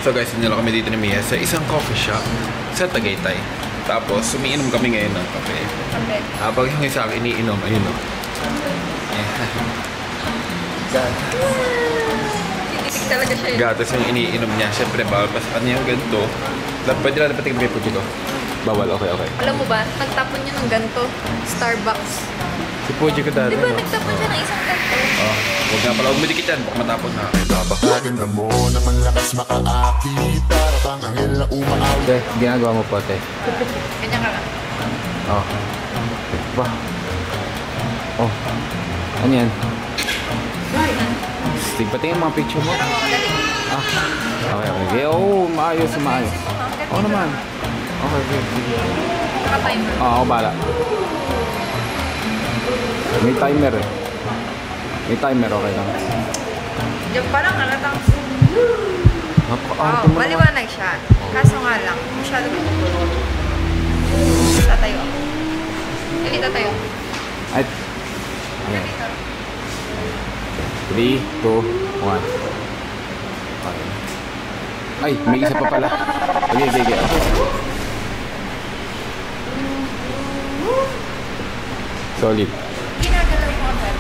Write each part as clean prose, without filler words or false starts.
So guys, hindi kami dito ni Mia sa isang coffee shop sa Tagaytay. Tapos, umiinom kami ngayon ng kape. Habang yung isa iniinom, ayun o. Titik talaga siya yun. Gatas yung iniinom niya. Siyempre, bawal pa sa kanya yung ganito. Pwede na dapat yung pepo dito. Bawal, okay. Alam mo ba, nagtapon niya ng ganito. Starbucks. Si Puji ko dati. Diba, nagtapon siya ng isang ganito? Oh, huwag nga pala umidikit yan. Baka matapon na. Babakagin na mo naman lakas makaakit. Para kang anghel na umaaw. Te, ginagawa mo po, te. Ganyan ka lang. Oh. Ba? Oh. Ano yan? Sige, pati yung mga picture mo. Ah. Okay. Oh, maayos. Oo naman. Okay. Naka-timer. Ako bala. May timer eh. Okay lang. Diyan parang halatang... Napaka-arte mo naman. Maliwanag siya. Kaso nga lang, masyado gusto. Tatayo ako. Hindi tatayo. Ay. Ayan. 3, 2, 1. Okay. Ay, may isa pa pala. Okay. Solid. Ginagalaw mo agad.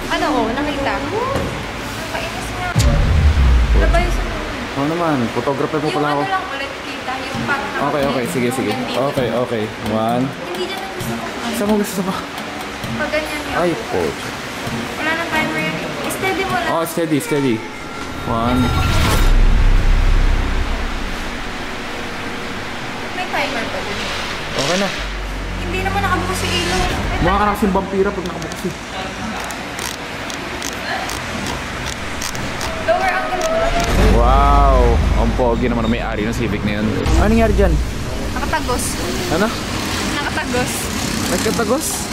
Ano o? Nakita? Nakainis nga. Ano ba yung sunod? Oo naman, photographer po pala ako. Yung ano lang ulit kita, yung parang... Okay, sige. Okay. 1. Hindi dyan ang gusto ko. Saan mo gusto ba? Pag ganyan yun. Ay, po. Wala nang timer yan. Steady mo lang. Oh, steady. 1. May timer pa dun. Okay na. Hindi naman nakabukas si ilaw. Mukha ka na kasing vampira pag nakabukas eh. Lower angle mo lang. Wow! Ang pogi naman na may-ari ng Civic na yun. Ano nangyari dyan? Nakatagos. Ano? Nakatagos. Nagkatagos?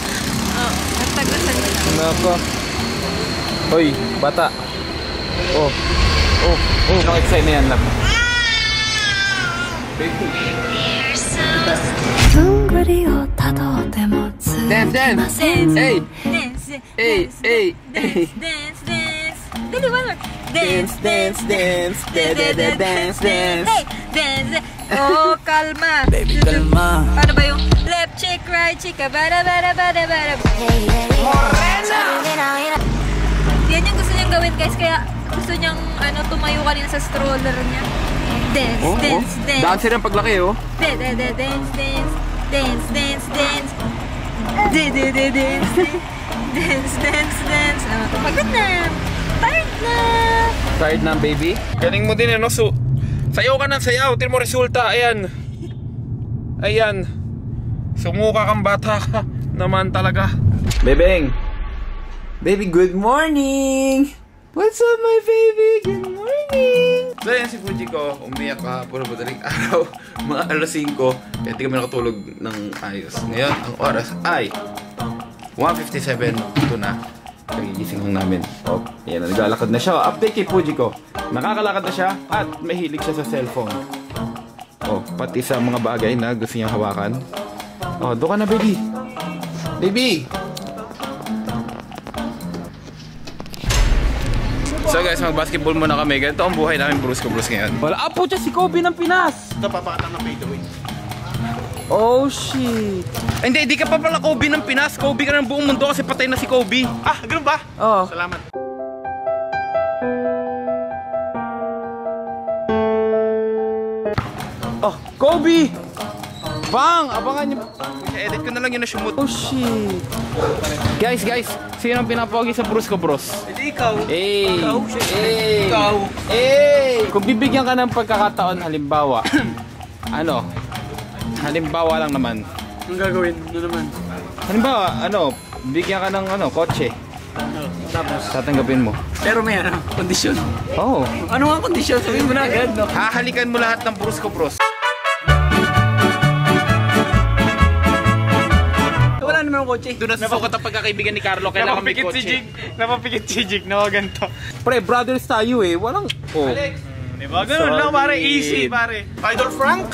Oo, nagtagosan mo lang. Nako. Hoy, bata. Oh. Naka-excite na yan lang. Dance! Hey! Dance! Oh, kalma! Baby, kalma. Ano ba yung left cheek, right cheek, bada. Morena! Yan yung gusto niyang gawin, guys. Kaya gusto niyang tumayo kanina sa stroller niya. Dance. Dancer yung paglaki, oh. Dance. Pagod na. Tired na, baby? Galing mo din, ano? Sayaw ka ng sayaw. Tignan mo resulta. Ayan. Sumuka kang bata ka. Naman talaga. Bebeng. Baby, good morning. What's up, my baby? Good morning. So, yan si Fuji ko. Umiyak ka. Puro madaling araw. Mga alas 5. Kaya di kami nakatulog ng ayos. Ngayon, ang oras ay 1:57. Ito na. Nagigising lang namin. Oh, yan. Naglalakad na siya. Update kay Fuji ko. Nakakalakad na siya at mahilig siya sa cellphone. Oh, pati sa mga bagay na gusto niyang hawakan. Oh, doon ka na, baby. Baby! So guys, mag-basketball muna kami. Ganito ang buhay namin, Bruce ngayon. Wala, po siya si Kobe ng Pinas. Ito papakatang na fadeaway. Oh shit. Hindi ka pa pala Kobe ng Pinas. Kobe ka ng buong mundo kasi patay na si Kobe. Ah, ganun ba? Oo. Salamat. Oh, Kobe! Bang! Abangan niyo. Edit ko na lang yun na shumut. Oh shit. Guys, sino ang pinapogi sa Bruce ko, bros? Hindi ikaw. Ikaw. Kung bibigyan ka ng pagkakataon, halimbawa, halimbawa lang naman. Anong gagawin? Ano naman? Halimbawa, bigyan ka ng kotse. Tapos? Tatanggapin mo. Pero may kondisyon. Oo. Ano ang kondisyon? Sabihin mo na agad, no? Hahalikan mo lahat ng Bruce ko, bros. Wala naman ang kotse. Doon na susukat ang pagkakaibigan ni Carlo. Kailangan may kotse. Napapikit si Jig na ganito. Pre, brothers tayo eh. Walang... Oh. Diba? Ganun lang, pare. Easy, pare. Idol Frank?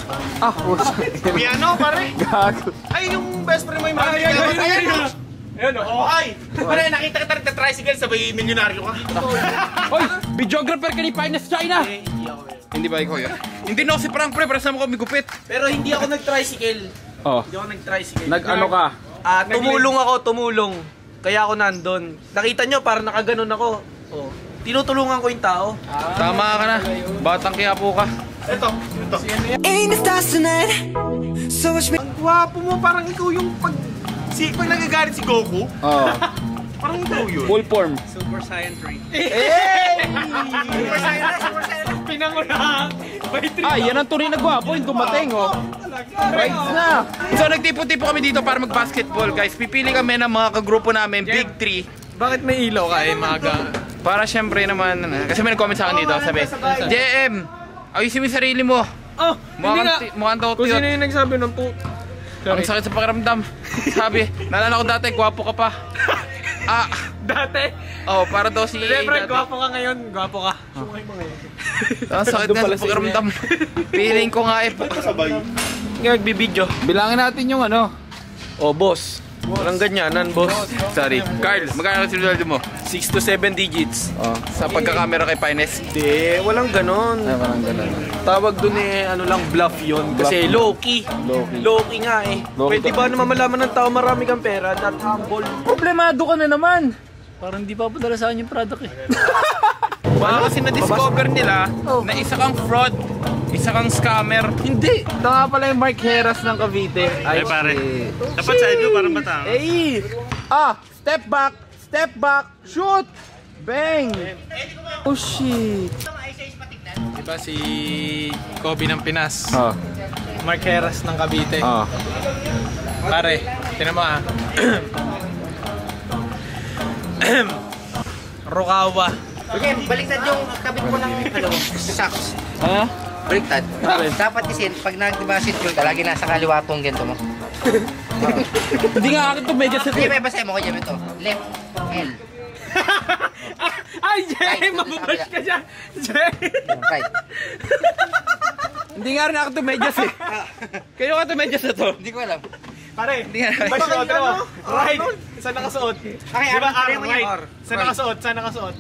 Ah, what's Piano, pare. Gago. Ay, yung best friend mo yung mga Ayun, oh, hi! Pare, nakita kita rin tricycle, sabay milyonaryo ka. Hoy! Videographer ka ni Finest China! Hindi ako yun. Hindi ba ikaw yun? Hindi na ako si Frank Pre, para sa mo kami gupit. Pero hindi ako nag-tricycle. Oh. Hindi ako nag-tricycle. Nag-ano ka? Tumulong. Kaya ako nandun. Nakita nyo, parang nakaganon ako. Oh. Tinutulungan ko yung tao. Tama ka na. Batang Quiapo ka. Ito. Ain't the stars tonight, so much. Ang gwapo mo, parang ikaw yung pag nagagalit si Goku. Oo. Parang ikaw yun. Full form. Super Saiyan 3. Pinangunahan. Yan ang tunay na gwapo, yung dumating, oh. Right na. So nagtipo-tipo kami dito para mag-basketball, guys. Pipili kami ng mga kagrupo namin, Big 3. Bakit may ilaw ka maga? Para syempre naman, kasi may nag-comment sa akin dito, sabi, JM, ayusin mo yung sarili mo. Oh, hindi nga. Mukhang daw Kung sino yung nagsabi ng po. Ang sakit sa pakiramdam. Sabi, naalala ko dati, gwapo ka pa. Dati? Oh, para daw si... Siyempre, gwapo ka ngayon. Gwapo ka. Ang sakit na sa pakiramdam. Feeling ko nga eh. Nga nagbibideo. Bilangin natin yung ano. Oh, boss. Walang ganyanan, boss. Sorry. Carl, magkano si Ronaldo mo? 6 to 7 digits. Oh, sa pagkakamera kay Finest. Hindi, walang ganon. Ay, parang ganun. Tawag dun ano lang, bluff yun. Kasi low-key. Low-key nga eh. Pwede ba naman malaman ng tao marami kang pera, not humble? Problemado ka na naman. Parang di pa padala sa akin yung product eh. Baka kasi na-discover nila na isa kang fraud, isa kang scammer. Hindi. Ito nga pala yung Mark Heras ng Cavite. Ay, pare. Dapat sa inyo, parang bata. Step back, shoot! Bang! Oh shit. Diba si Kobe ng Pinas, Oh. Mark Heras ng Cavite. Oh. Pare, tinan mo ah. Rukawa. Okay, baliktad yung kabit mo ng socks. Ano? Baliktad. Dapat kasi pag nag-basketball ka, lagi nasa kaliwa tong ganito mo. Hindi nga akin to medyo sa Hindi, may basahin mo ko dyan ito. Left, L. Ay, Jay! Mababash ka dyan! Jay! Right. Hindi nga rin ako to medyas eh. Kayo ka to medyas na to. Hindi ko alam. Pare, Hindi nga. bash mo, right! Saan nakasuot? Okay, Diba ano, R, mo yung right? R. Saan nakasuot? Saan nakasuot?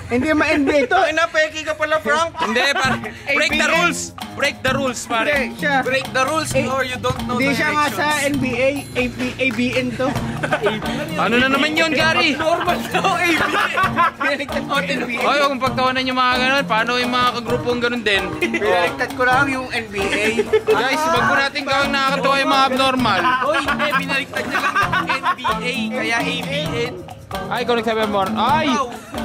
Hindi ma-NBA to. Inapeki ka pala, Frank! Hindi, pare. Break the rules. Break the rules, pare. Break the rules or you don't know the Hindi siya nga sa directions. NBA, ABN to. Ano na naman yun, Gary? Normal daw, AB! Oy, kung pagtawanan yung mga ganun, paano yung mga kagrupong ganun din? Pinaliktad ko lang yung NBA. Guys, wag po natin gawing nakakatawa yung mga abnormal. Hoy, hindi, binaliktad niya lang yung NBA, kaya ABN. Ay, ikaw nagsabi mo.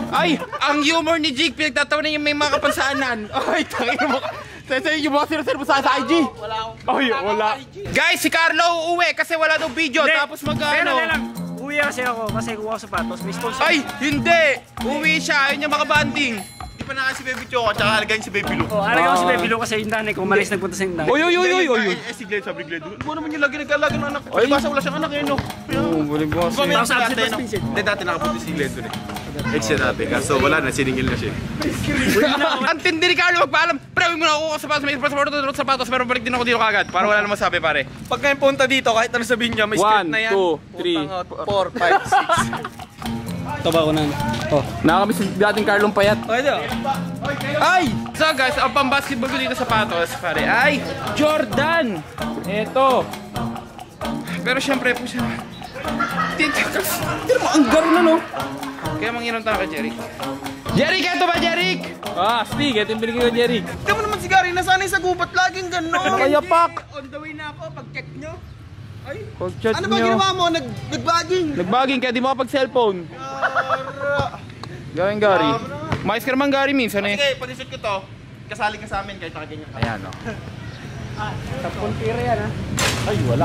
Ay, ang humor ni Jig, pinagtatawanan yung may mga kapansaanan. Ay, tangin mo. Sa yung mga sinasabi mo sa IG. Wala akong... Ay, wala. Guys, si Carlo uuwi kasi wala daw video. Tapos Pero mag-ano. lang, uwi kasi ako kasi kuha ko sapatos. May sponsor. Ay, hindi. Uwi siya. Ayaw niya makabanding. Di pa na si Baby Choco, tsaka halagayin si Baby Lou. Oh, alaga ko si Baby Lou kasi yung nanay ko umalis nagpunta sa yung nanay. Oy. Si Glenn, sabi Glenn, ano naman yung lagi nagkalaga ng anak? Ay, basta wala siyang anak eh, no? Balik mo Di ba may Tapos dati, absent no? suspension. Hindi, dati nakapunti si Glenn dun eh. Ex siya dati, kaso wala na, siningil na siya. Ang tindi ni Carlo magpaalam. Pre, huwag mo na ako sapatos. May sapatos. Pero balik din ako dito kagad. Para wala naman sabi, pare. Pag kayo punta dito, kahit ano sabihin niya, may script na yan. 1, 2, 3. 4, 5, 6. Ito ba ako na? Oh. Nakakami si dating Carlong Payat. Pwede ah. Ay! So guys, ang pang-basketball ko dito sapatos, pare, ay Jordan! Eto. Pero syempre po siya. Tira mo, ang garo na, no? Kaya manginom tayo kay Jeric. Jeric, eto ba, Jeric? Steve, eto yung binigay ko, Jeric. Tignan mo naman si Gary, nasanay sa gubat, laging gano'n. Kaya pak! On the way na ako, pag-check nyo. Pag-chat Ano ba ginawa mo? Nag-bagging? Nagbaging kaya di makapag-cellphone. Gawin, Gary. Mais ka naman, Gary, minsan eh. Sige, pag-shoot ko to, kasali ka sa amin kahit nakaganyan ka. Ayan, no? Tapon pira yan ha.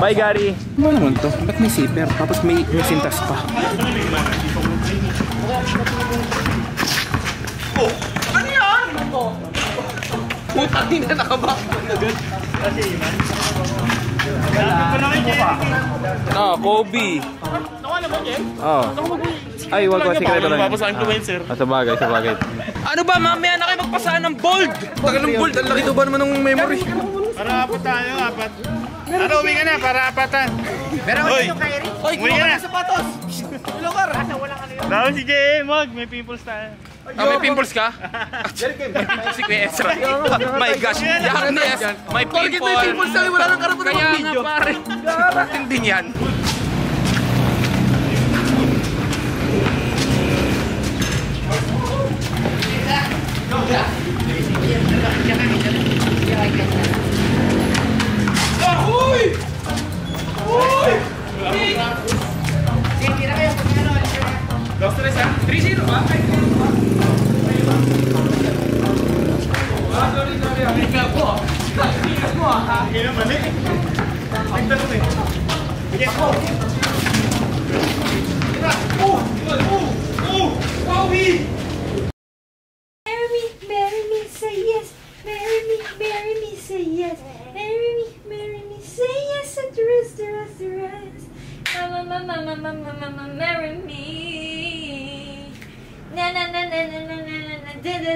Bye, Gary. Ano naman to? Ba't may zipper? Tapos may sintas pa. Ano yan? Putang ina, nakabak. Kobe. Nawala mo, Jem? Oh. Ay, wag ko sikreto lang. Tapos ang influencer. Sa bagay, sa bagay. Ano ba, mamaya na kayo magpasaan ng bold? Tagal ng bold, ang laki daw ba naman ng memory? Para apat tayo, apat. Ano, uwi ka na para apatan. Meron ko yung Kyrie. Hoy, Uwi ka na. sapatos! Lugar! Daw si JM, may pimples tayo. May pimples ka? May pimples si Kuya Ezra. My gosh. Yan, yes. May pimples. May pimples tayo, wala nang karapatan Kaya ng nga video. pare. Bakit din yan? Marry me, say yes. Marry me, say yes. Marry me, say yes. At the rest. Mama, marry me. Na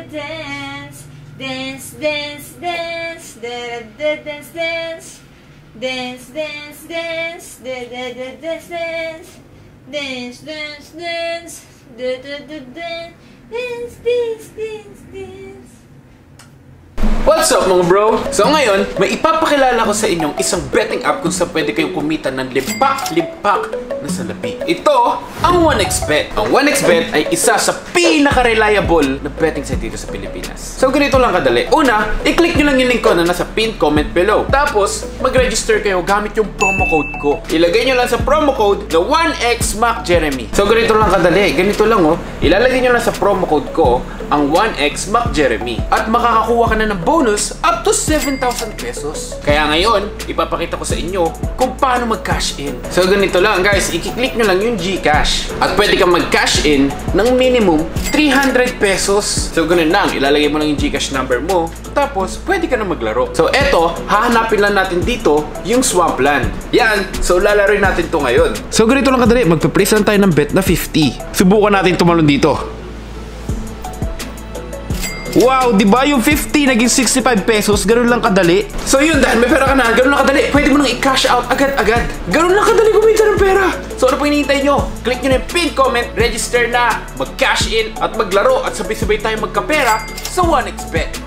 dance. Dance, dance, dance. Dance, dance, dance, dance, dance. Dance, dance, dance, dance. What's up mga bro? So ngayon, may ipapakilala ko sa inyong isang betting app kung saan pwede kayong kumita ng limpak na salapi. Ito ang 1xBet. Ang 1xBet ay isa sa pinaka-reliable na betting site dito sa Pilipinas. So ganito lang kadali. Una, i-click nyo lang yung link ko na nasa pinned comment below. Tapos, mag-register kayo gamit yung promo code ko. Ilagay nyo lang sa promo code na 1xMacJeremy. So ganito lang kadali. Ganito lang oh. Ilalagay nyo lang sa promo code ko ang 1xMacJeremy. At makakakuha ka na ng bonus up to 7,000 pesos. Kaya ngayon, ipapakita ko sa inyo kung paano mag-cash in. So ganito lang guys, i-click nyo lang yung GCash. At pwede kang mag-cash in ng minimum 300 pesos. So ganun lang, ilalagay mo lang yung GCash number mo. Tapos, pwede ka na maglaro. So eto, hahanapin lang natin dito yung Swampland. Yan, so lalaroin natin to ngayon. So ganito lang kadali, magpe-place lang tayo ng bet na 50. Subukan natin tumalon dito. Wow, di ba yung 50 naging 65 pesos? Ganun lang kadali. So yun, dahil may pera ka na, ganun lang kadali. Pwede mo nang i-cash out agad-agad. Ganun lang kadali kumita ng pera. So ano pa hinihintay nyo? Click nyo na yung pinned comment, register na, mag-cash in, at maglaro, at sabay-sabay tayo magkapera sa 1xBet.